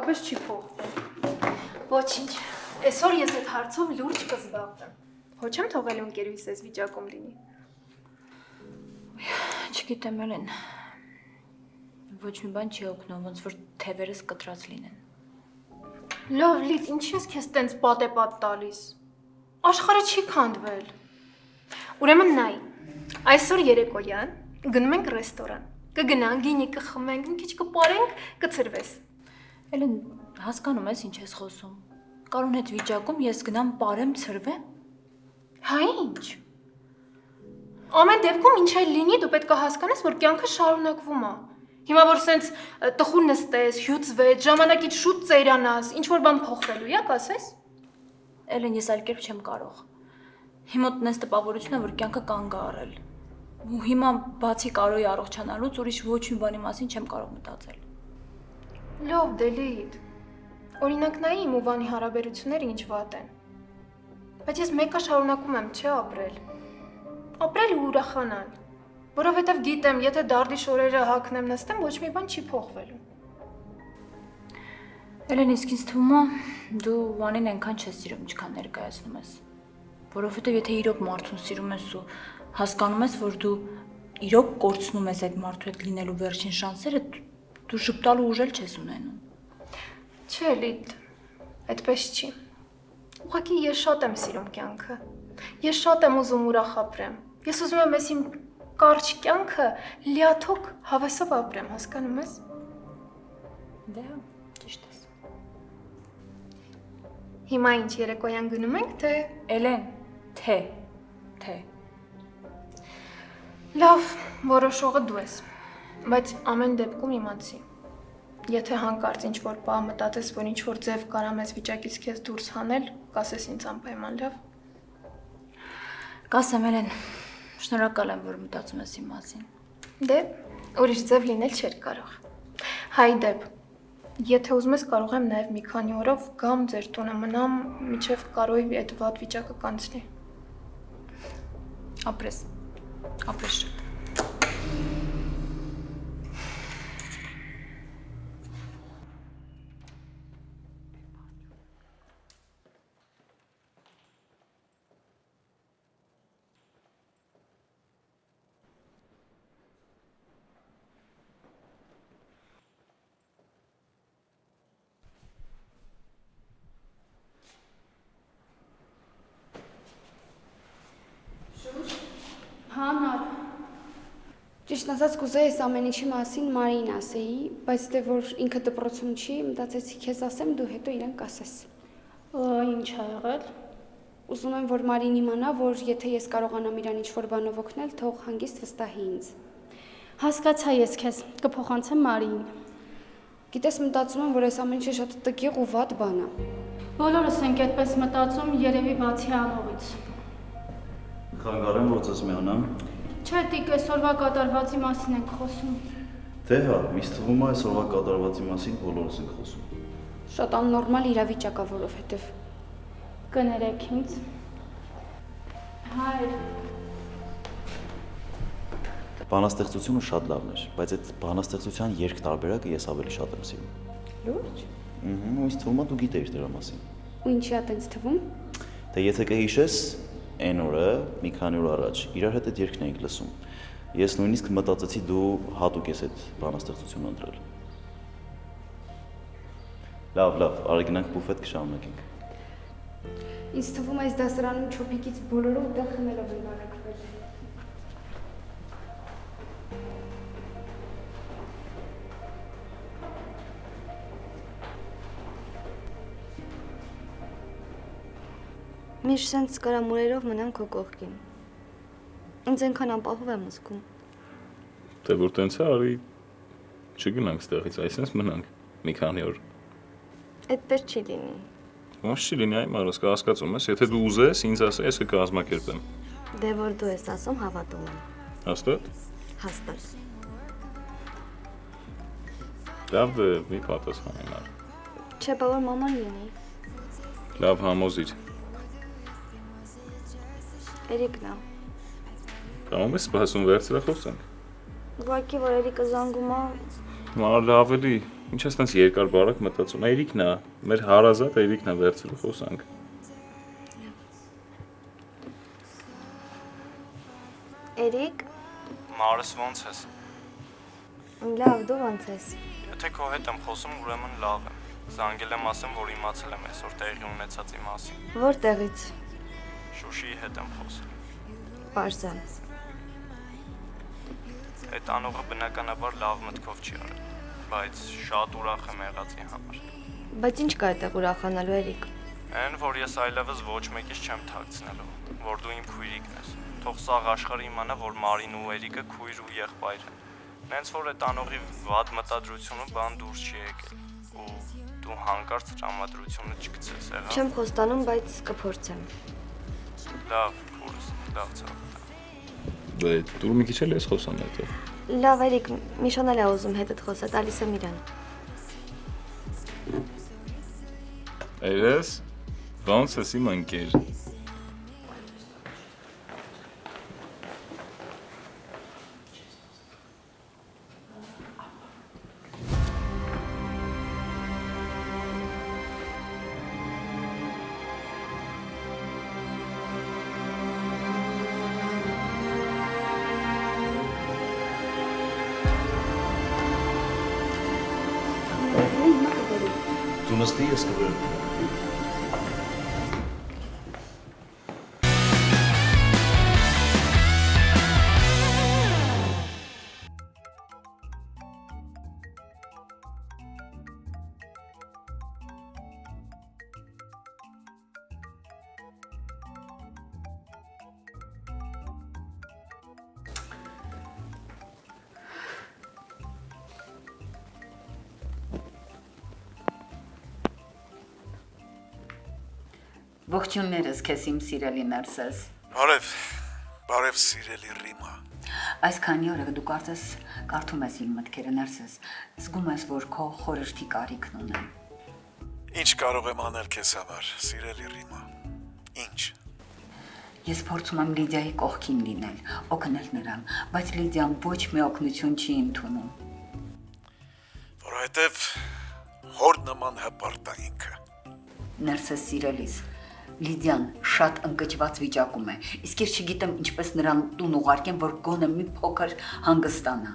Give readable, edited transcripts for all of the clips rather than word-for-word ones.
պարզապես չի փոխվում։ Ոչինչ, այսօր ես այդ հարցով լուրջ կզբաղվեմ։ Ոչ եմ թողել ընկերուհիս այս վիճակում լինի։ Չգիտեմ Էլեն, ոչ մի բան չի օգնում, ոնց որ թևերս կտրած լինեն։ Լավ, Լիլ, ինչի ես քեզ տենց պատեպատ տալիս։ Աշխարհը չի քանդվել։ Ուրեմն նայ, այսօր երեկոյան գնում ենք ռեստորան։ Կգնանք, գինի կխմենք, մի քիչ կպարենք, կցրվես։ Էլեն, հասկանում ես ինչ ես խոսում։ Կարոն այդ վիճակում ես գնամ պարեմ, ցրվեմ։ Հա ինչ։ Ամեն դեպքում ինչ էլ լինի, դու պետք է հասկանաս, որ կյանքը շարունակվում է։ Հիմա որ սենց տխուր նստես, հյուծվես, ժամանակից շուտ ծերանաս, ինչ որ բան փոխվելու է, կասես։ Էլեն, ես այլ կերպ չեմ կարող։ Հիմա տնես տպավորություն է, որ կյանքը կանգ է առել։ Ու հիմա բացի Կարոյի առողջանալուց ուրիշ ոչ մի բանի մասին չեմ կարող մտածել։ Լավ, Դելիդ։ Օրինակ նայի իմ ու Վանի հարաբերությունները ինչ վատ են։ Բայց ես մեկը շարունակում եմ, չէ, ապրել։ Ապրել ու ուրախանալ։ Որովհետև գիտեմ, եթե դարդի շորերը հագնեմ նստեմ, ոչ մի բան չի փոխվելու։ Էլեն, իսկ ինձ թվում է, դու Վանին այնքան չես սիրում, ինչքան ներկայացնում ես։ Որովհետև եթե իրոք մարդուն սիրում ես ու հասկանում ես, որ դու իրոք կորցնում ես այդ մարդու հետ լինելու վերջին շանսերը, դու շփտալու ուժ էլ չես ունենում։ Չէ, Լիլ, այդպես չի։ Ուղղակի ես շատ եմ սիրում կյանքը։ Ես շատ եմ ուզում ուրախ ապրեմ։ Ես ուզում եմ ես իմ կարճ կյանքը լիաթոք հավեսով ապրեմ, հասկանում ես։ Դե, ճիշտ ես։ Հիմա ինչ երեկոյան գնում ենք, թե… Էլեն, թե։ Լավ, որոշողը դու ես, բայց ամեն դեպքում իմացի։ Եթե հանկարծ ինչ-որ պահ մտածես, որ ինչ-որ ձև կարամ ես վիճակից քեզ դուրս հանել, կասես ինձ անպայման, լավ։ Կասեմ Էլեն, շնորհակալ եմ, որ մտածում ես իմ մասին։ Դե, ուրիշ ձև լինել չէր կարող։ Հայ դեպ, եթե ուզում ես կարող եմ նաև մի քանի օրով գամ ձեր տունը մնամ, մինչև Կարոյի այդ վատ վիճակը կանցնի։ Ապրես շատ։ Հանար։ Ճիշտ ասած կուզեի այս ամեն ինչի մասին Մարիին ասեի, բայց դե որ ինքը դպրոցում չի, մտածեցի քեզ ասեմ, դու հետո իրեն կասես։ Ինչ ա եղել։ Ուզում եմ, որ Մարին իմանա, որ եթե ես կարողանամ իրան ինչ-որ բանով օգնել, թող հանգիստ վստահի ինձ։ Հասկացա ես քեզ, կփոխանցեմ Մարիին։ Գիտես, մտածում եմ, որ այս ամեն ինչը շատ տգեղ ու վատ բան է։ Բոլորս ենք այդպես մտածում, երևի բացի անողից։ Խանգարեմ, որ ձեզ միանամ։ Չէ, տիկ, այսօրվա կատարվածի մասին ենք խոսում։ Դե հա, ինձ թվում է այսօրվա կատարվածի մասին բոլորս ենք խոսում։ Շատ աննորմալ իրավիճակ է, որովհետև Կներեք ինձ։ Հայր։ Բանաստեղծությունը շատ լավն էր, բայց այդ բանաստեղծության երկտարբերակը ես ավելի շատ եմ սիրում։ լուրջ։ Ինձ թվում է դու գիտեիր դրա մասին։ Ու ինչի է տենց թվում։ Դե եթե կհիշես, այն օրը, մի քանի օր առաջ, իրար հետ այդ երգն էինք լսում։ Ես նույնիսկ մտածեցի դու հատուկ ես այդ բանաստեղծությունը ընտրել։ Լավ, արի գնանք բուֆետ կշարունակենք։ Ինձ թվում է այս դասարանում չոփիկից բոլորը ուտել խմելով են բարեկվել։ Միշտ սենց կարամուրերով մնամ քո կողքին։ Ինձ այնքան անպահով եմ զգում։ Դե որ տենց է, արի չգնանք ստեղից, այսպես մնանք մի քանի օր։ Այդպես չի լինի։ Ոնց չի լինի, այ Մարոս, կհասկացում ես, եթե դու ուզես, ինձ ասես, ես կկազմակերպեմ։ Դե որ դու ես ասում, հավատում եմ։ Հաստատ։ Հաստատ։ Լավ դե, մի պատասխանեմ։ Չէ, բա որ մաման լինի։ Լավ համոզիր։ Էրիկն է։ Կամում ես սպասում վերցրախոսենք։ Ուղղակի որ Էրիկը զանգում է։ Մարդ ավելի Ինչ ես տենց երկար բարակ մտածում, Էրիկն է, մեր հարազատ Էրիկն է վերցրու խոսանք։ Էրիկ, Մարս ոնց ես։ լավ, դու ոնց ես։ Եթե քո հետ եմ խոսում, ուրեմն լավ եմ։ Զանգել եմ ասեմ, որ իմացել եմ այսօր տեղի ունեցածի մասին։ Որտեղից։ Շուշիի հետ եմ խոսել։ Պարզա։ Այդ անողը բնականաբար լավ մտքով չի արել, բայց շատ ուրախ եմ եղածի համար։ Բայց ինչ կա այդտեղ ուրախանալու, Էրիկ։ Այն, որ ես այլևս ոչ մեկից չեմ թաքցնելու, որ դու իմ քույրիկն ես։ Թող սաղ աշխարհը իմանա, որ Մարին ու Էրիկը քույր ու եղբայր են։ Նենց որ այդ անողի վատ մտադրությունը բան դուրս չի եկել։ Ու դու հանկարծ տրամադրությունը չգցես, եղա։ Չեմ խոստանում, բայց կփորձեմ։ Լավ, փորձ, լավ ցավ։ Բայց դու մի քիչ էլ ես խոսան այդտեղ։ Լավ, Էրիկ, մի շոնել է ուզում հետդ խոսա, տալիս եմ իրան։ Էրես, ոնց ես իմ ընկեր։ Դու նստի ես կվերեմ։ Ողջույններս քեզ իմ սիրելի Ներսես։ Բարև սիրելի Ռիմա։ Այսքանի օրը դու կարդում ես իմ մտքերը Ներսես, զգում ես, որ քո խորհրդի կարիքն ունեմ։ Ինչ կարող եմ անել քեզ համար, սիրելի Ռիմա։ Ինչ։ Ես փորձում եմ Լիդիայի կողքին լինել, օգնել նրան, բայց Լիդիան ոչ մի օգնություն չի ընդունում։ Որովհետև հոր նման հպարտ է ինքը։ Ներսես սիրելիս, Լիդիան շատ ընկճված վիճակում է, իսկ ես չգիտեմ ինչպես նրան տուն ուղարկեմ, որ գոնե մի փոքր հանգստանա։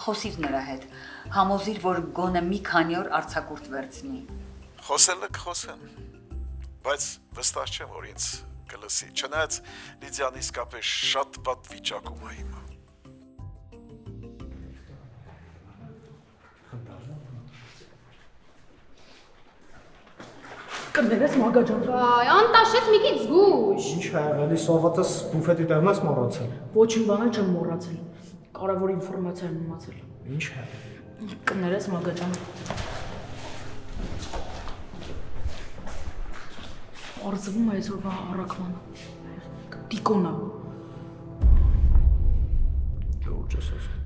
Խոսիր նրա հետ, համոզիր, որ գոնե մի քանի օր արձակուրդ վերցնի։ Խոսելը կխոսեմ, բայց վստահ չեմ, որ ինձ կլսի, չնայած Լիդիան իսկապես շատ վատ վիճակում է հիմա։ Կներես մագաջան։ Այ, անտաշես մի քիչ զգուշ։ Ինչ է եղել, սովետս բուֆետի տեղն ես մոռացել։ Ոչինչ բան չեմ մոռացել։ Կարևոր ինֆորմացիա եմ իմացել։ Ինչ է։ Կներես մագաջան։ Արզվում է այսօրվա առաքմանը։ Տիկոնա։ Լուրջ ես ասում։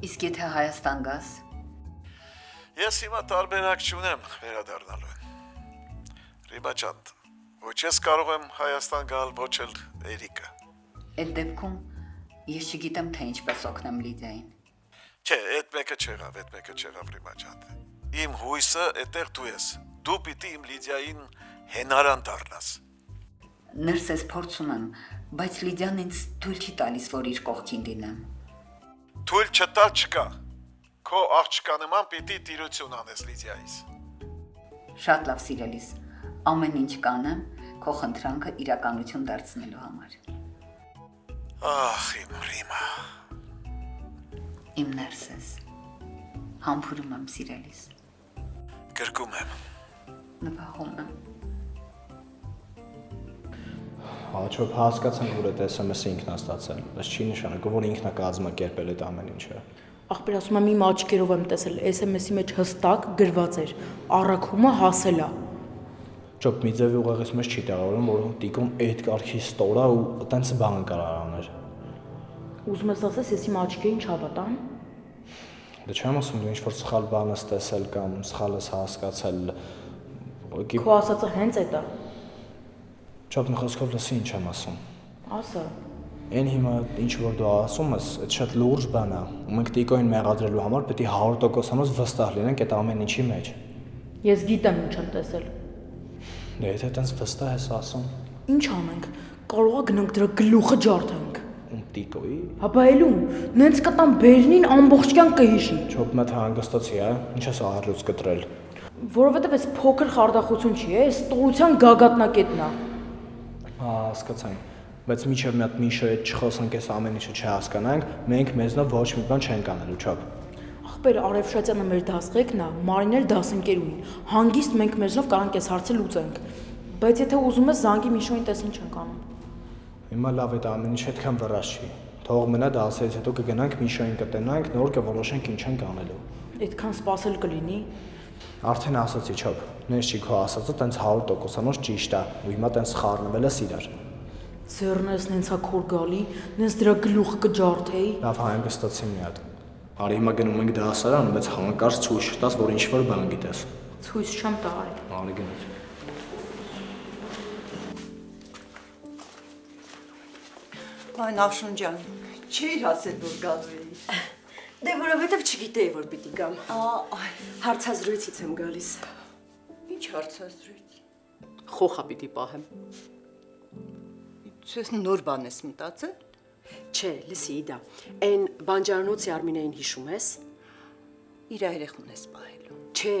Իսկ եթե Հայաստան գաս։ Ես հիմա տարբերակ չունեմ վերադառնալու։ Ռիմա ջան, ոչ ես կարող եմ Հայաստան գալ, ոչ էլ Էրիկը։ Այդ դեպքում ես չգիտեմ թե ինչպես օգնեմ Լիդիային։ Չէ, այդ մեկը չեղավ Ռիմա ջան։ Իմ հույսը այդտեղ դու ես։ Դու պիտի իմ Լիդիային հենարան դառնաս։ Ներսես փորձում եմ, բայց Լիդիան ինձ թույլ չի տալիս, որ իր կողքին լինեմ։ Թույլ չտալ չկա։ Քո աղջկա նման պիտի տիրություն անես Լիդիայից։ Շատ լավ սիրելիս, ամեն ինչ կանեմ քո խնդրանքը իրականություն դարձնելու համար։ Ախ, իմ Ռիմա։ Իմ Ներսես, համբուրում եմ սիրելիս։ Գրկում եմ։ Նվաղում եմ։ Հաճոք հասկացան, որ այդ SMS-ը ինքն է ստացել, բայց չի նշանակում, որ ինքն է կազմակերպել այդ ամեն ինչը։ Ախպեր ասում եմ իմ աչքերով եմ տեսել, SMS-ի մեջ հստակ գրված էր. առաքումը հասել է։ Ճոք մի ձևի ուղեղից մեջ չի տեղավորում, որ տիկոն այդ կարգի ստոր է ու այտենց բան կարող անել։ Ուզում ես ասես, ես իմ աչքերին չհավատամ։ Դե չեմ ասում, դու ինչ-որ սխալ բան ես տեսել կամ սխալ ես հասկացել։ Քո ասածը հենց այդ է։ Ճոք մի խոսքով լսի ինչ եմ ասում։ Ասա։ Այն հիմա ինչ որ դու ասում ես, այդ շատ լուրջ բան է։ Ու մենք Տիկոին մեղադրելու համար պետք է 100%-անոց վստահ լինենք այդ ամեն ինչի մեջ։ Ես գիտեմ ինչ եմ տեսել։ Դե եթե տենց վստահ ես ասում։ Ինչ անենք։ Կարող է գնանք դրա գլուխը ջարդենք։ Ում Տիկոյի։ Հա բայելուն, նենց կտամ բերնին ամբողջ կյանք կհիշի։ Չոփ մտ հանգստացի, հա։ Ինչ ես ահռուց կտրել։ Որովհետև այս փոքր խարդախություն չի, այս տողության գագաթնակետն է։ Հա, հասկացանք։ Բայց միջև մի հատ Միշայի հետ չխոսանք, այս ամեն ինչը չհասկանանք, մենք մեզնով ոչ մի բան չենք անելու, չափ։ Ախպեր Արևշատյանը մեր դասղեկն է, Մարինել դասընկերուհին։ Հանգիստ մենք մեզնով կարանք այս հարցը լուծենք։ Բայց եթե ուզում ես զանգի Միշոին տես ինչ ենք անում։ Հիմա լավ է, դա ամեն ինչ այդքան վրաս չի։ Թող մնա դասերից հետո կգնանք Միշային կտենանք, նոր կորոշենք ինչ ենք անելու։ Այդքան սпасել կլինի։ Արդեն ասացի, չափ։ Նես չի քո ասածը տենց 100%-անոց ճիշտ է, ու հիմա տենց խառնվել ես իրար։ Ձեռնես նենցա քոր գալի, նենց դրա գլուխը կջարդեի։ Լավ հանգստացի մի հատ։ Արի հիմա գնում ենք դասարան, բայց հանկարծ ցույց տաս, որ ինչ-որ բան գիտես։ Ցույց չեմ տալի։ Արի գնաց։ Այն Աշուն ջան, չէի ասել, որ գալու էի։ Դե որովհետև չգիտեի, որ պիտի գամ։ Հարցազրույցից եմ գալիս։ Ինչ հարցազրույց։ Խոխա պիտի պահեմ։ Ես նոր բան ես մտածել։ Չէ, լսի իդա, այն բանջարանոցի Արմինեին հիշում ես։ Իր երեխուն ես պահելու։ Չէ,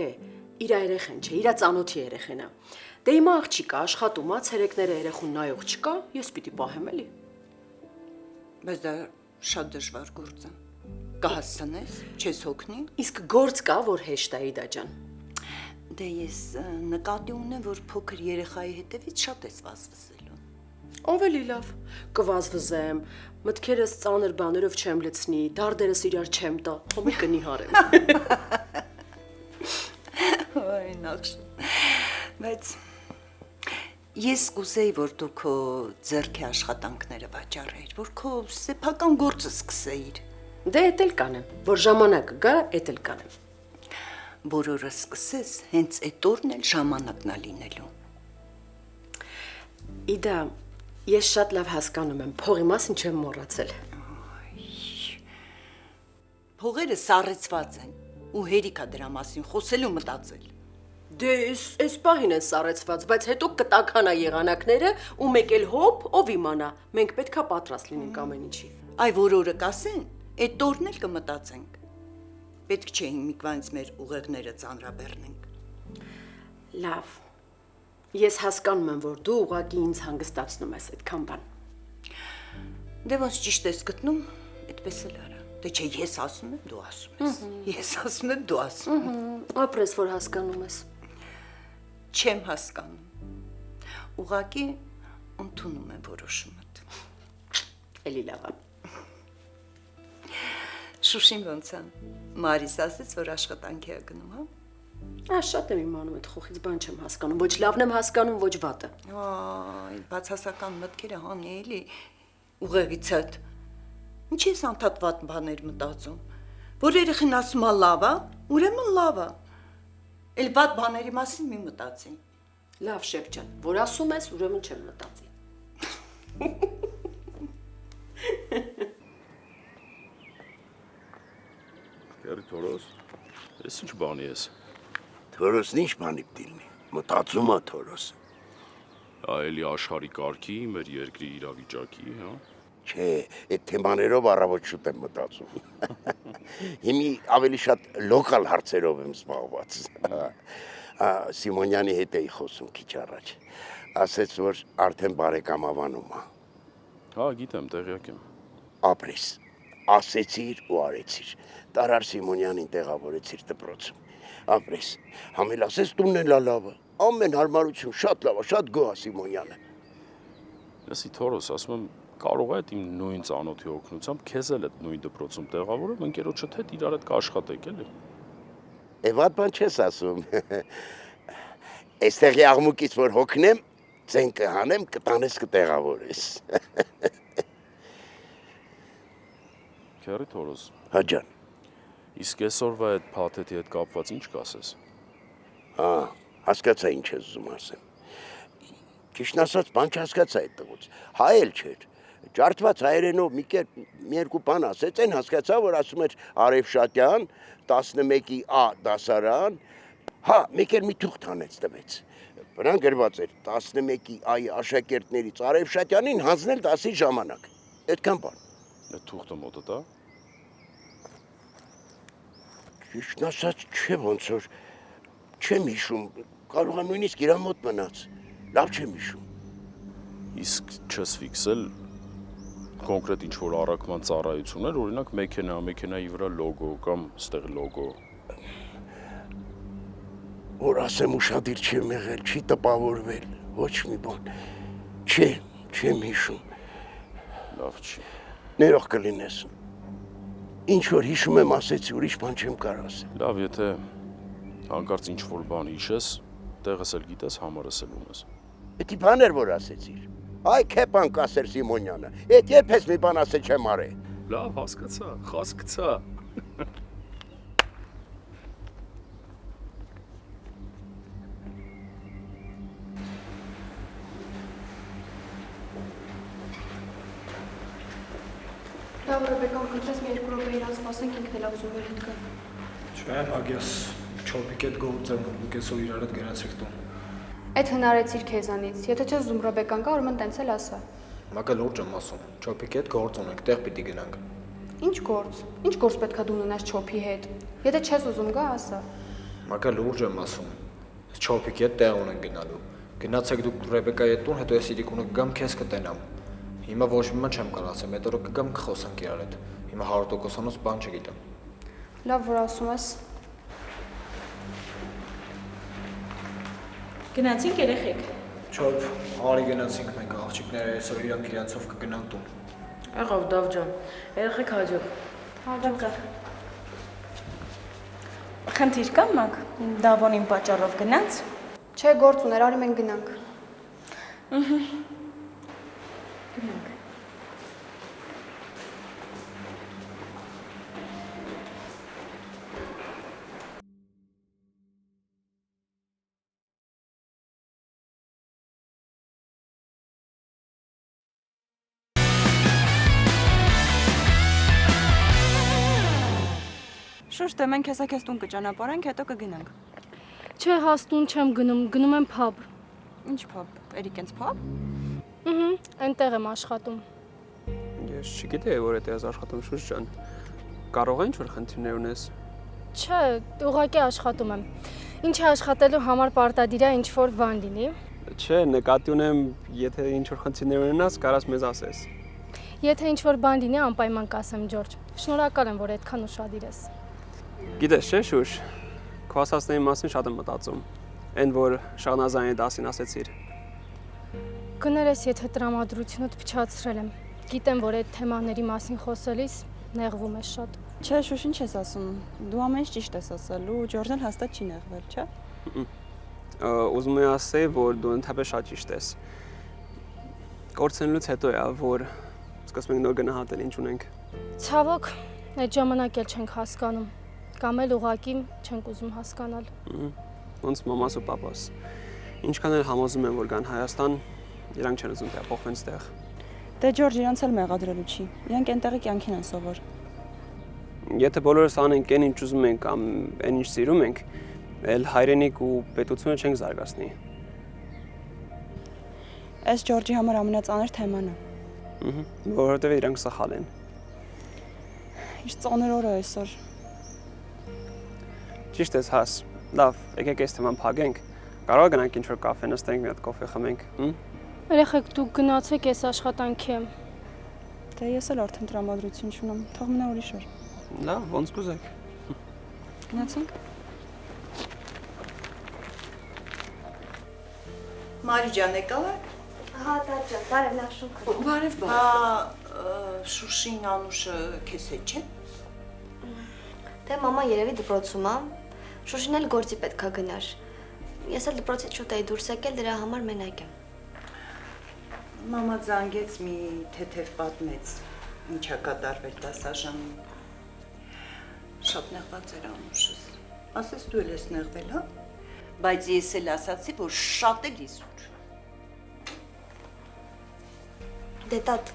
իր երեխեն չէ, իր ծանոթի երեխեն է։ Դե հիմա աղջիկա աշխատում է, ցերեկները երեխուն նայող չկա, ես պիտի պահեմ էլի։ Բայց դա շատ դժվար գործ է։ Կհասցնես, չես հոգնի։ Իսկ գործ կա, որ հեշտ է իդա ջան։ Դե ես նկատի ունեմ, որ փոքր երեխայի հետևից շատ ես վազվզելու։ Ավելի լավ, կվազվզեմ, մտքերս ծանր բաներով չեմ լցնի, դարդերս իրար չեմ տա, խոմի կնիհարեմ։ Այ նախշ։ Բայց ես կուզեի, որ դու քո ձեռքի աշխատանքները վաճառեիր, որ քո սեփական գործը սկսեիր։ Դե էդ էլ կանեմ, որ ժամանակը գա, էդ էլ կանեմ։ Որ օրը սկսես, հենց այդ օրն էլ ժամանակն է լինելու։ Իդա, ես շատ լավ հասկանում եմ, փողի մասին չեմ մոռացել։ Փողերը սառեցված են, ու հերիք է դրա մասին խոսելու մտածել։ Դե այս պահին են սառեցված, բայց հետո կտականա եղանակները ու մեկ էլ հոպ, ով իմանա, մենք պետքա պատրաստ լինենք ամեն ինչի։ Այ որ օրը կասեն, այդ օրն էլ կմտածենք։ Պետք չէ հիմիկվանից մեր ուղեղները ծանրաբեռնենք։ Լավ։ Ես հասկանում եմ, որ դու ուղղակի ինձ հանգստացնում ես այդքան բան։ Դե ոնց ճիշտ ես գտնում, այդպես էլ արա։ Դե չէ, ես ասում եմ, դու ասում ես։ Ես ասում եմ, դու ասում ես։ Ապրես, որ հասկանում ես։ Չեմ հասկանում։ Ուղղակի ընդունում եմ որոշումդ։ Էլի լավ է։ Շուշին ոնց է։ Մարիս ասեց, որ աշխատանքի է գնում, հա։ Շատ եմ իմանում այդ խոխից բան չեմ հասկանում, ոչ լավն եմ հասկանում, ոչ վատը։ Այ, բացասական մտքերը հանի էլի ուղեղից հետ։ Ինչի՞ ես անդադ վատ բաներ մտածում։ Որ երեխին ասում է լավ է, ուրեմն լավ է։ Էլ վատ բաների մասին մի մտածի։ Լավ շեփ ջան, որ ասում ես, ուրեմն չեմ մտածի։ Կերի Թորոս, ես ինչ բանի ես։ Թորոսն ինչ բանի պիտի լինի։ Մտածում է Թորոսը։ Այելի աշխարհի կարգի, մեր երկրի իրավիճակի, հա։ Չէ, այդ թեմաներով առավոտ շուտ եմ մտածում։ Հիմի ավելի շատ լոկալ հարցերով եմ զբաղված։ Սիմոնյանի հետ էի խոսում քիչ առաջ։ Ասեց, որ արդեն բարեկամավանում է։ Հա, գիտեմ, տեղյակ եմ։ Ապրես, ասեցիր ու արեցիր։ Տարար Սիմոնյանին տեղավորեցիր դպրոցում։ Ապրես, համել ասես տունն էլ լավ է։ Ամեն հարմարություն շատ լավ է, շատ գոհ է Սիմոնյանը։ Լսի Թորոս, ասում եմ, կարող է իմ նույն ծանոթի օգնությամբ քեզ էլ այդ նույն դպրոցում տեղավորեմ, ընկերոջդ հետ իրար հետ կաշխատեք, էլի։ Վատ բան չես ասում։ Այստեղի աղմուկից որ հոգնեմ, ծեն կհանեմ, կտանես կտեղավորես։ Քերի Թորոս։ Հա ջան։ Իսկ այսօրվա այդ փաթեթի հետ կապված ինչ կասես։ Հա, հասկացա ինչ ես ուզում ասեմ։ Ճիշտն ասած, բան չհասկացա այդ տղուց։ Հայ էլ չէր։ Ջարդված հայերենով մի երկու բան ասեց, այն հասկացա, որ ասում էր Արևշատյան, 11-ի A դասարան, հա, մեկ էլ մի թուղթ հանեց տվեց։ Վրան գրված էր 11-ի A-ի աշակերտներից Արևշատյանին հանձնել դասի ժամանակ։ Այդքան բան։ Այդ թուղթը մոտը դա։ Ճիշտն ասած, չէ ոնց որ չեմ հիշում, կարող եմ նույնիսկ իր մոտ մնաց։ Լավ չեմ հիշում։ Իսկ չես ֆիքսել կոնկրետ ինչ-որ առաքման ծառայություններ, օրինակ մեքենայի վրա լոգո կամ ստեղ լոգո։ Որ ասեմ ուշադիր չեմ եղել, չի տպավորվել, ոչ մի բան։ Չեմ հիշում։ Լավ չի։ Ներող կլինես։ Ինչ որ հիշում եմ ասեցի, ուրիշ բան չեմ կարող ասել։ Լավ, եթե հանկարծ ինչ-որ բան հիշես, տեղս էլ գիտես, համարս էլ ունես։ Պետք է բաներ որ ասեցիր։ Այ քեփան կասեր Սիմոնյանը։ Այդ երբ ես մի բան ասել չեմ արել։ Լավ, հասկացա, հասկացա։ Լավ, Ռեբեկան, կընտրես մի 2 րոպե իրան սպասենք, ինքն էլ ուզում էր հետ գա։ Չէ, Ագյաս, չոպիկ այդ գործը, ու կեսով իրար հետ գնացեք տուն։ Այդ հնարեցիր քեզանից։ Եթե չես ուզում Ռեբեկան կա, ուրեմն տենց էլ ասա։ Մակա լուրջ եմ ասում, չոպիկ այդ գործ ունենք, տեղ պիտի գնանք։ Ինչ գործ։ Ինչ գործ պետքա դու ունենաս Չոփի հետ։ Եթե չես ուզում գա, ասա։ Մակա լուրջ եմ ասում։ Չոպիկ այդ տեղ ունենք գնալու։ Գնացեք դուք Ռեբեկայի հետ տուն, հետո ես իրիկունը կգամ քեզ կտենամ։ Հիմա ոչ մի բան չեմ կարող ասեմ, այդ օրը կգամ կխոսանք իրար հետ։ Հիմա 100%-անոց բան չգիտեմ։ Լավ, որ ասում ես։ Գնացինք երեխեք։ Չոփ, արի գնացինք մենք աղջիկները այսօր իրանք իրանցով կգնան տուն։ Եղավ դավ ջան, երեխեք հաջող։ Հաջող։ Խնդիր կա մակ, Դավոնին պատճառով գնաց։ Չէ, գործ ուներ, արի մենք գնանք։ Գնանք։ Շուշ, դե մենք հեսա քեզ տուն կճանապարհենք, հետո կգնանք։ Չէ, հաստուն չեմ գնում, գնում եմ փաբ։ Ինչ փաբ։ Էրիկենց փաբ։ Այնտեղ եմ աշխատում։ Ես չգիտեի, որ էդ ես աշխատում Շուշ ջան։ Կարող է ինչ-որ խնդիրներ ունես։ Չէ, ուղղակի աշխատում եմ։ Ինչ աշխատելու համար պարտադիր է ինչ-որ բան լինի։ Չէ, նկատի ունեմ, եթե ինչ-որ խնդիրներ ունենաս, կարաս մեզ ասես։ Եթե ինչ-որ բան լինի, անպայման կասեմ, Ջորջ։ Շնորհակալ եմ, որ այդքան ուշադիր ես։ Գիտես, չէ, Շուշ, քո ասածների մասին շատ եմ մտածում։ Այն որ Շահնազանի դասին ասեցիր։ Կներես, եթե տրամադրությունդ փչացրել եմ։ Գիտեմ, որ այդ թեմաների մասին խոսելիս նեղվում ես շատ։ Չէ, Շուշ, ինչ ես ասում։ Դու ամեն ինչ ճիշտ ես ասել ու Ջորջն հաստատ չի նեղվել, չէ։ Ուզում եմ ասել, որ դու ընդհանրապես շատ ճիշտ ես։ Կորցնելուց հետո է, որ սկսում ենք նոր գնահատել ինչ ունենք։ Ցավոք, այդ ժամանակ էլ չենք հասկանում, կամ էլ ուղղակի չենք ուզում հասկանալ։ Ոնց մամաս ու պապաս։ Ինչքան էլ համոզում եմ, որ գան Հայաստան, իրանք չեն ուզում տեղափոխվեն ստեղ։ Դե Ջորջ իրանց էլ մեղադրելու չի։ Իրանք այնտեղի կյանքին են սովոր։ Եթե բոլորս անենք այն ինչ ուզում ենք կամ այն ինչ սիրում ենք, էլ հայրենիք ու պետությունը չենք զարգացնի։ Այս Ջորջի համար ամենածանր թեման է։ Որովհետև իրանք սխալ են։ Ինչ ծանր օր է այսօր։ Ճիշտ ես, հաս։ Լավ, եկեք այս թեման փակենք։ Կարող գնանք ինչ-որ կաֆե նստենք, մի հատ կոֆե խմենք, Երեխեք, դուք գնացեք, ես աշխատանքի եմ։ Դե ես էլ արդեն տրամադրություն չունեմ, թող մնա ուրիշ օր։ Լավ, ոնց կուզեք։ Գնացինք։ Մարի ջան, եկավ եք։ Հա, տաճան, բարև լավ շուք։ Բարև, բարև։ Շուշին Անուշը քեզ հետ չէ։ Դե մամա երևի դպրոցում է։ Շուշին էլ գործի պետքա գնար։ Ես էլ դպրոցից շուտ էի դուրս եկել, դրա համար մենակ եմ։ Մամա զանգեց մի թեթև պատմեց, ինչա կատարվել դասաժամին։ Շատ նեղված էր Անուշս։ Ասես դու էլ ես նեղվել, հա։ Բայց ես էլ ասացի, որ շատ էլ իսուր։ Դե տատ,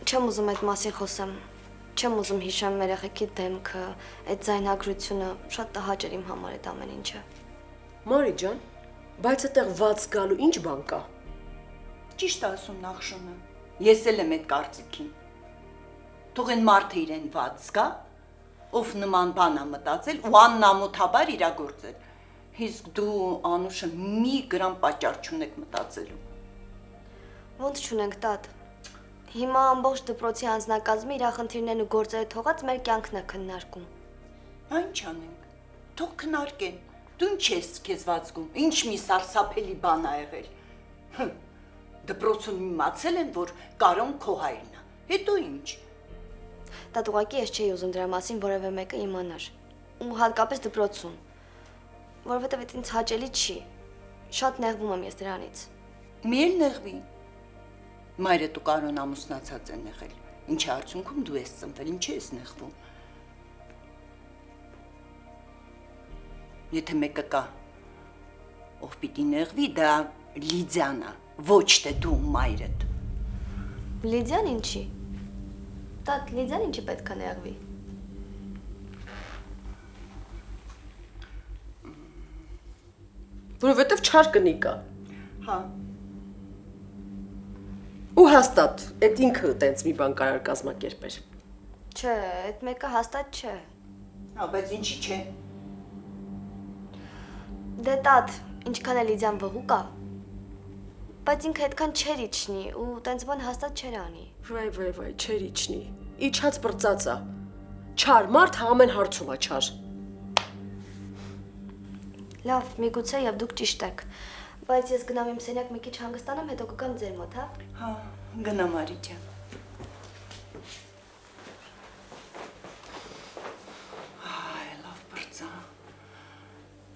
Չեմ ուզում այդ մասին խոսեմ։ Չեմ ուզում հիշեմ մեր եղեքի դեմքը, այդ ձայնագրությունը, շատ տհաճ էր իմ համար այդ ամեն ինչը։ Մարի ջան, բայց այդտեղ ված գալու ինչ բան կա։ Ճիշտ ասում Նախշոնը։ Ես էլ եմ այդ կարծիքին։ Թող են մարդը իրեն ված զգա, ով նման բան է մտածել ու աննամոթաբար իրագործել։ Իսկ դու Անուշը մի գրամ պատճառ չունեք մտածելու։ Ոնց չունենք տատ։ Հիմա ամբողջ դպրոցի անձնակազմի իր խնդիրներն ու գործերը թողած մեր կյանքն է քննարկում։ Այն ինչ անենք։ Թող քննարկեն։ Դու ինչ ես քեզ վազգում։ Ինչ մի սարսափելի բան ա եղել։ Դպրոցում իմացել են, որ Կարոն քո հայրն է։ Հետո ինչ։ Տատ ուղղակի ես չէի ուզում դրա մասին որևէ մեկը իմանար։ Ու հատկապես դպրոցում։ Որովհետև այդ ինձ հաճելի չի։ Շատ նեղվում եմ ես դրանից։ Մի էլ նեղվի։ Մայրդ ու Կարոն ամուսնացած են եղել։ Ինչի արդյունքում դու ես ծնվել, ինչի ես նեղվում։ Եթե մեկը կա, ով պիտի նեղվի, դա Լիդիան է, ոչ թե դու մայրդ։ Լիդիան ինչի։ Տատ Լիդիան ինչի պետք է նեղվի։ Որովհետև չար կնի կա։ Հա։ Ու հաստատ, այդ ինքը տենց մի բան կարար կազմակերպեր։ Չէ, այդ մեկը հաստատ չէ։ Հա, բայց ինչի՞ չէ։ Դե տատ, ինչքան է Լիդիան վղու կա, բայց ինքը այդքան չեր իջնի ու տենց բան հաստատ չեր անի։ Վայ, չեր իջնի։ Իջած բրծած է։ Չար մարդ ամեն հարցում է չար։ Լավ, միգուցե եւ դուք ճիշտ եք, բայց ես գնամ իմ սենյակ մի քիչ հանգստանամ, հետո կգամ ձեր մոտ, հա։ Հա, գնա Մարի ջան։ Այ, լավ բրծա։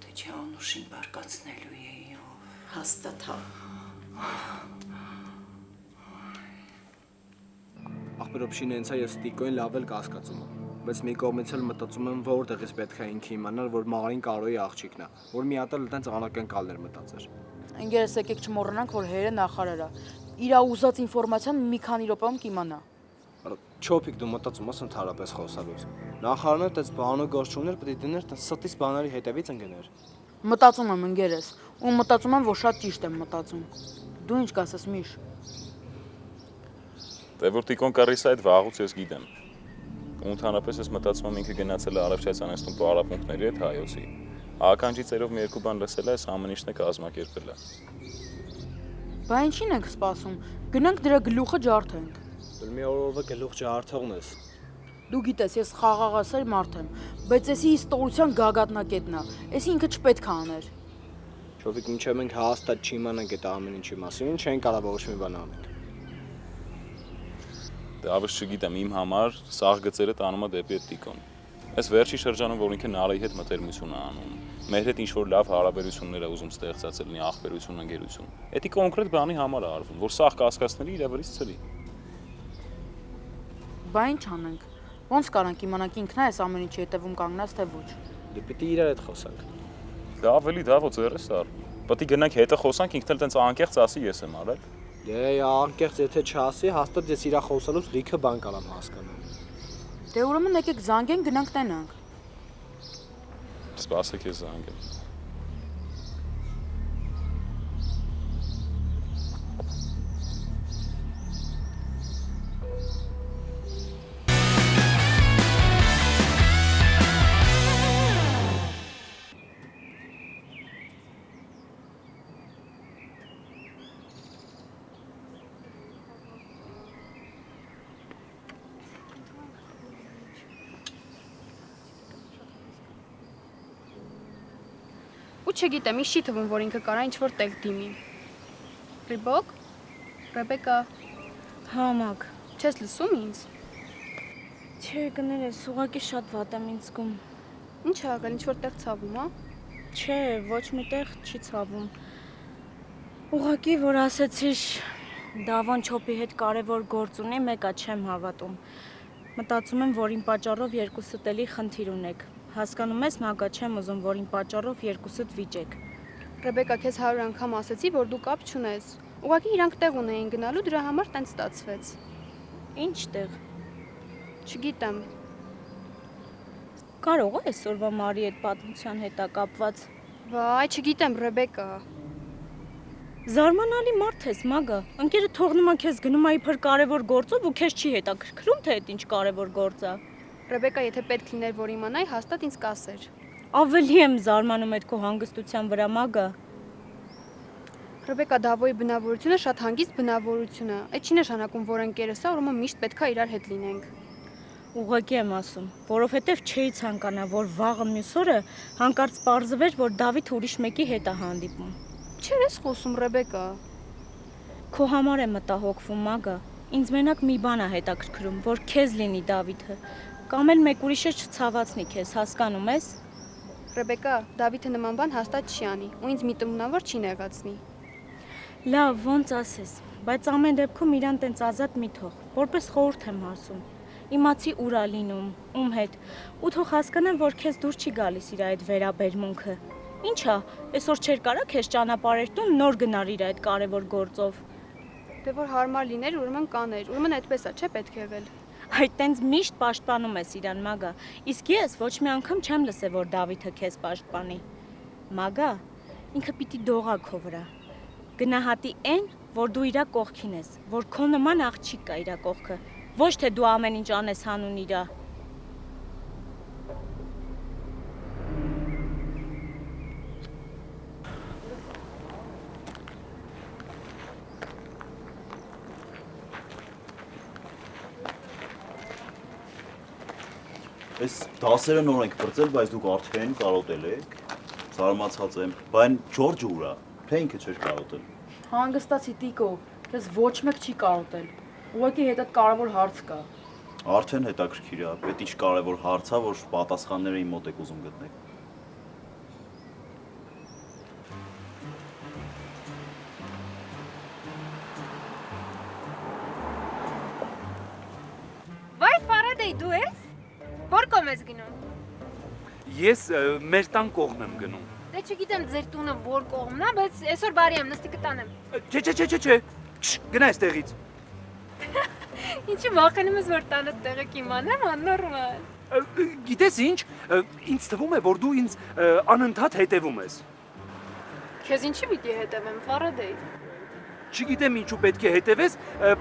Դե չէ Անուշին բարկացնելու էի ով։ Հաստատ հա։ Ախպերոպշին հենց ես Տիկոին լավ էլ կասկածում եմ, բայց մի կողմից էլ մտածում եմ, որտեղից պետք է ինքը իմանար, որ Մաղարին Կարոյի աղջիկն է, որ մի հատ էլ տենց անակնկալներ մտածեր։ Ընկերս եկեք չմոռանանք, որ հերը նախարար է։ Իր ուզած ինֆորմացիան մի քանի րոպեում կիմանա։ Չոփիկ դու մտածում ես ընդհանրապես խոսալուց։ Նախարարը տես բանո գործուններ պետք է դներ տես ստից բաների հետևից ընկներ։ Մտածում եմ ընկերս, ու մտածում եմ, որ շատ ճիշտ եմ մտածում։ Դու ինչ կասես Միշ։ Դե որ Տիկոն կռիս այդ վաղուց ես գիտեմ։ Ու ընդհանրապես ես մտածում եմ ինքը գնացել է Արևչայցյան այստուն պարապմունքների հետ հայոցի։ Ականջի ծերով մի երկու բան լսել է, այս ամեն ինչն է կազմակերպել է։ Բա ինչին ենք սպասում։ Գնանք դրա գլուխը ջարդենք։ Մի օրովը գլուխ ջարդողն ես։ Դու գիտես, ես խաղաղասեր մարդ եմ, բայց էսի հիստորիության գագաթնակետն է։ Էսի ինքը չպետք է աներ։ Չոփիկ ինչը մենք հաստատ չիմանանք այդ ամեն ինչի մասին, չեն կարող ոչ մի բան անենք։ Դե ավեշ չգիտեմ, իմ համար սաղ գծերը տանում է դեպի այդ Տիկոն։ Այս վերջի շրջանում, որ ինքը Նարայի հետ մտերմություն է անում, մեր հետ ինչ-որ լավ հարաբերություններ է ուզում ստեղծել, լինի աղբերություն, ընկերություն։ Էդի կոնկրետ բանի համար է արվում, որ սաղ կասկածների իր վրից ցրի։ Բա ինչ անենք։ Ոնց կարանք իմանանք ինքն է այս ամեն ինչի հետևում կանգնած թե ոչ։ Դե պիտի իրար հետ խոսանք։ Դա ավելի դա ո՞ց երես ար։ Պետք է գնանք հետը խոսանք, ինքն էլ տենց անկեղծ ասի ես եմ արել։ Դե անկեղծ եթե չասի, հաստատ ես իրա խոսալուց լիքը բան կարամ հասկանամ։ Դե ուրեմն եկեք զանգենք, գնանք տենանք։ Սպասեք ես զանգեմ։ Ու չգիտեմ, ինչի թվում, որ ինքը կարա ինչ-որ տեղ դիմի։ Ռիբոկ, Ռեբեկա, Համակ, չես լսում ինձ։ Չէ, կներես, ուղղակի շատ վատ եմ ինձ զգում։ Ինչ ա եղել, ինչ-որ տեղ ցավում, հա։ Չէ, ոչ մի տեղ չի ցավում։ Ուղղակի որ ասեցիր Դավոն Չոպի հետ կարևոր գործ ունի, մեկա չեմ հավատում։ Մտածում եմ, որ իմ պատճառով երկուսդ էլի խնդիր ունեք։ Հասկանում ես, Մագա, չեմ ուզում, որ իմ պատճառով երկուսդ վիճեք։ Ռեբեկա, քեզ 100 անգամ ասեցի, որ դու կապ չունես։ Ուղղակի իրանք տեղ ունեին գնալու, դրա համար տենց ստացվեց։ Ինչ տեղ։ Չգիտեմ։ Կարող է այսօրվա Մարի այդ պատմության հետ կապված։ Վայ, չգիտեմ, Ռեբեկա։ Զարմանալի մարդ ես, Մագա։ Ընկերը թողնում է քեզ գնում է իբր կարևոր գործով ու քեզ չի հետաքրքրում, թե այդ ինչ կարևոր գործ է։ Ռեբեկա, եթե պետք լիներ, որ իմանայի, հաստատ ինձ կասեր։ Ավելի եմ զարմանում այդ քո հանգստության վրա, Մագա։ Ռեբեկա, Դավոյի բնավորությունը շատ հանգիստ բնավորություն է։ Այդ չի նշանակում, որ ընկերս է, ուրեմն միշտ պետքա իրար հետ լինենք։ Ուղղակի եմ ասում, որովհետև չէի ցանկանա, որ վաղը մյուս օրը հանկարծ պարզվեր, որ Դավիթը ուրիշ մեկի հետ է հանդիպում։ Չէր ես խոսում, Ռեբեկա։ Քո համար եմ մտահոգվում, Մագա։ Ինձ մենակ մի բան է հետաքրքրում, որ քեզ լինի Դավիթը, կամ էլ մեկ ուրիշը չցավացնի քեզ, հասկանում ես։ Ռեբեկա, Դավիթը նման բան հաստատ չի անի, ու ինձ միտումնավոր չի նեղացնի։ Լավ, ոնց ասես, բայց ամեն դեպքում իրան տենց ազատ մի թող, որպես խորհուրդ եմ ասում։ Իմացի ուր է լինում, ում հետ, ու թող հասկանամ, որ քեզ դուր չի գալիս իր այդ վերաբերմունքը։ Ինչա, այսօր չէր կարա քեզ ճանապարհեր տուն նոր գնար իր այդ կարևոր գործով։ Դե որ հարմար լիներ, ուրեմն կաներ, ուրեմն այդպես է, չէ՞ պետք եղել։ Այդ տենց միշտ պաշտպանում ես իրան, Մագա, իսկ ես ոչ մի անգամ չեմ լսել, որ Դավիթը քեզ պաշտպանի։ Մագա, ինքը պիտի դողա քո վրա։ Գնահատի այն, որ դու իրա կողքին ես, որ քո նման աղջիկ կա իրա կողքը, ոչ թե դու ամեն ինչ անես հանուն իրա։ Այս դասերը նոր ենք բրծել, բայց դուք արդեն կարոտել եք։ Զարմացած եմ, բայց Ջորջը ուր է, թե ինքը չէր կարոտել։ Հանգստացի Տիկո, քեզ ոչ մեկ չի կարոտել։ Ուղղակի հետդ կարևոր հարց կա։ Արդեն հետաքրքիր է, պետք ինչ կարևոր հարց է, որ պատասխանները իմ մոտ եք ուզում գտնել։ Վայ Ֆարադեյ, դու ես։ Որ կողմ ես գնում։ Ես մեր տան կողմ եմ գնում։ Դե չգիտեմ ձեր տունը որ կողմն է, բայց այսօր բարի եմ, նստի կտանեմ։ Չէ, գնա այստեղից։ Ինչի վախենում ես, որ տանը տեղը կիմանամ, աննորմալ։ Գիտես ինչ, ինձ թվում է, որ դու ինձ անընդհատ հետևում ես։ Քեզ ինչի պիտի հետևեմ, Ֆարադեյ։ Չգիտեմ ինչու պետք է հետևես,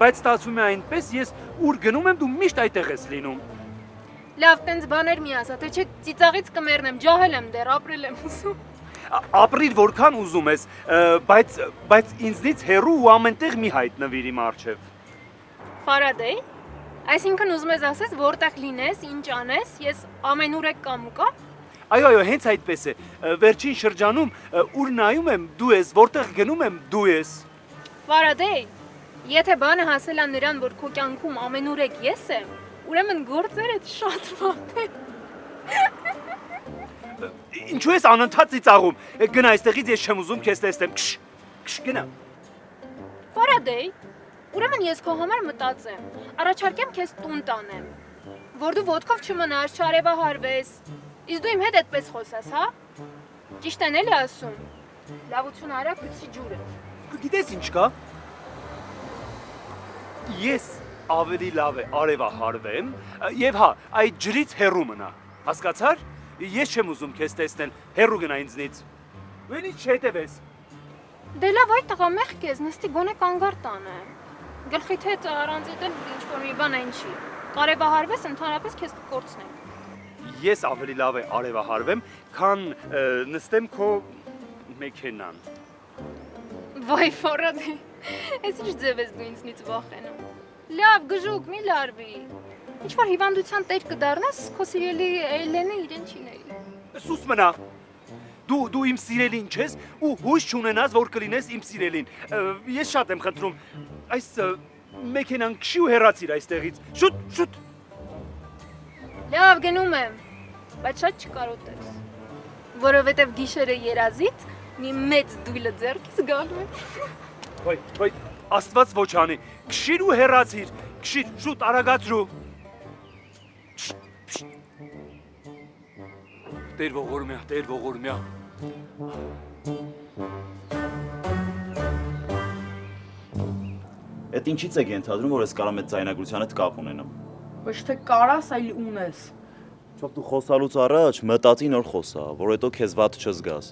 բայց ստացվում է այնպես, ես ուր գնում եմ, դու միշտ այդտեղ ես լինում։ Լավ, տենց բաներ մի ասա, թե չէ ծիծաղից կմեռնեմ, ջահել եմ դեռ, ապրել եմ ուզում։ Ապրիր որքան ուզում ես, բայց ինձնից հեռու ու ամենտեղ մի հայտնվիր իմ առջև։ Ֆարադեյ, այսինքն ուզում ես ասես, որտեղ լինես, ինչ անես, ես ամենուր եք կամ ու կա։ Այո, հենց այդպես է։ Վերջին շրջանում ուր նայում եմ, դու ես, որտեղ գնում եմ, դու ես։ Ֆարադեյ, եթե բանը հասել է նրան, որ քո կյանքում ամենուր եք ես եմ, ուրեմն գործերդ շատ վատ են։ Ինչու ես անընդհատ ծիծաղում։ Գնա այստեղից, ես չեմ ուզում քեզ տեսնեմ։ Գնա։ Ֆարադեյ, ուրեմն ես քո համար մտածեմ, առաջարկեմ քեզ տուն տանեմ, որ դու ոտքով չմնաս, չարևահարվես, իսկ դու իմ հետ այդպես խոսես, հա։ Ճիշտ են էլի ասում։ Լավություն արա, գցի ջուրը։ Գիտես ինչ կա։ Ես ավելի լավ է արևահարվեմ եւ հա, այդ ջրից հեռու մնա։ Հասկացար։ Ես չեմ ուզում քեզ տեսնել, հեռու գնա ինձնից։ Վենից չհետևես։ Դե լավ, այդ տղա մեղք ես, նստի գոնե կանգար տանը։ Գլխիդ հետ առանց դել ինչ-որ մի բան այն չի։ Կարևահարվես, ընդհանրապես քեզ կկորցնեմ։ Ես ավելի լավ է արևահարվեմ, քան նստեմ քո մեքենան։ Վայ Ֆարադեյ, այս ինչ ձև ես դու ինձնից վախենում։ Լավ, գժուկ, մի լարվի։ Ինչ-որ հիվանդության տեր կդառնաս, քո սիրելի Էլենը իրեն չի ների։ Սուս մնա։ Դու իմ սիրելին չես ու հույս չունենաս, որ կլինես իմ սիրելին։ Ես շատ եմ խնդրում, այս մեքենան քշի ու հեռացիր այստեղից։ Շուտ։ Լավ, գնում եմ, բայց շատ չկարոտես, որովհետև գիշերը երազիդ մի մեծ դույլը ձեռքից գալու է։ Վայ, Աստված ոչ անի, քշիր ու հեռացիր, քշիր, շուտ արագացրու։ Տեր ողորմյա։ Այդ ինչից եք ենթադրում, որ ես կարամ այդ ձայնագրության հետ կապ ունենամ։ Ոչ թե կարաս, այլ ունես։ Չոք դու խոսալուց առաջ մտածի նոր խոսա, որ հետո քեզ վատ չզգաս։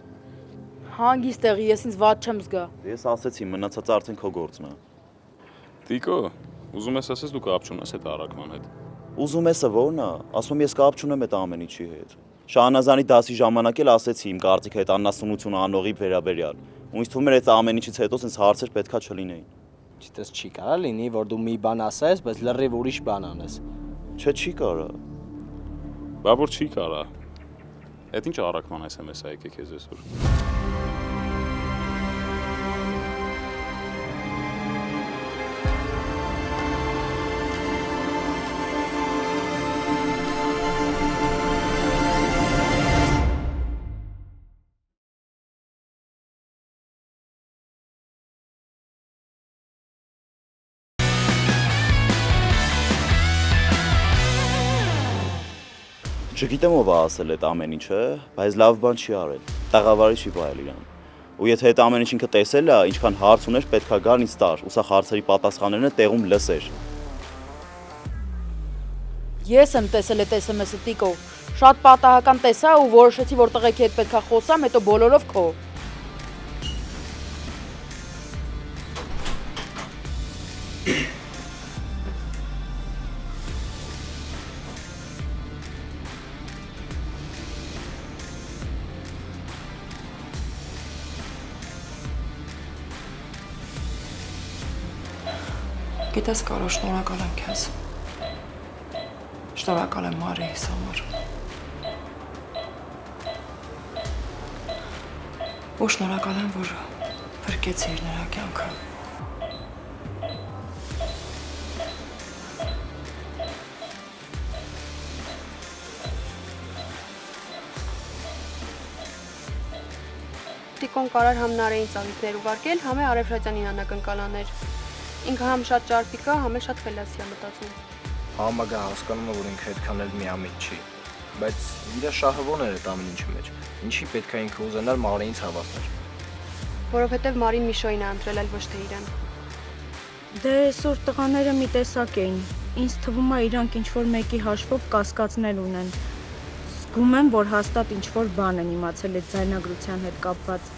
Հանգիստ տեղի, ես ինձ ված չեմ զգա։ Ես ասեցի, մնացածը արդեն քո գործն է։ Տիկո, ուզում ես ասես դու կապ չունես այդ առաքման հետ։ Ուզում եսը ո՞րն է։ Ասում եմ ես կապ չունեմ այդ ամեն ինչի հետ։ Շահանազանի դասի ժամանակ էլ ասեցի իմ կարծիքը այդ աննասունությունը անողի վերաբերյալ։ Ու ինձ թվում էր այդ ամեն ինչից հետո sense հարցեր պետքա չլինեին։ Չտես չի կարա լինի, որ դու մի բան ասես, բայց լրիվ ուրիշ բան անես։ Չէ, չի կարա։ Բա որ չի կարա։ Այդ ինչ առաքման SMS է եկեք քեզ այսօր։ Չգիտեմ ով է ասել այդ ամեն ինչը, բայց լավ բան չի արել։ Տաղավարի չի բայել իրան։ Ու եթե այդ ամեն ինչ ինքը տեսել է, ինչքան հարց ուներ, պետքա գար ինձ տար, ու սա հարցերի պատասխաններն տեղում լսեր։ Ես եմ տեսել այդ SMS-ը Տիկո։ Շատ պատահական տեսա ու որոշեցի, որ տղեկի հետ պետքա խոսամ, հետո բոլորով քո։ Գիտես Կարո, շնորհակալ եմ քեզ։ Շնորհակալ եմ Մարիիս համար։ Ու շնորհակալ եմ, որ փրկեցիր նրա կյանքը։ Տիկոն կարար համ Նարեին ծաղիկներ ուղարկել, համ է Արև Շատյանին անակնկալաներ։ Ինքը համ շատ ճարպիկ է, համ էլ շատ խելացի է մտածում։ Համագա հասկանում է, որ ինքը այդքան էլ միամիտ չի, բայց իր շահը ո՞րն էր այդ ամեն ինչի մեջ։ Ինչի պետք է ինքը ուզենար Մարիին ցավացներ։ Որովհետև Մարին Միշոին է ընտրել, այլ ոչ թե իրան։ Դե այսօր տղաները մի տեսակ էին։ Ինձ թվում է իրանք ինչ-որ մեկի հաշվով կասկածներ ունեն։ Զգում եմ, որ հաստատ ինչ-որ բան են իմացել այդ ձայնագրության հետ կապված։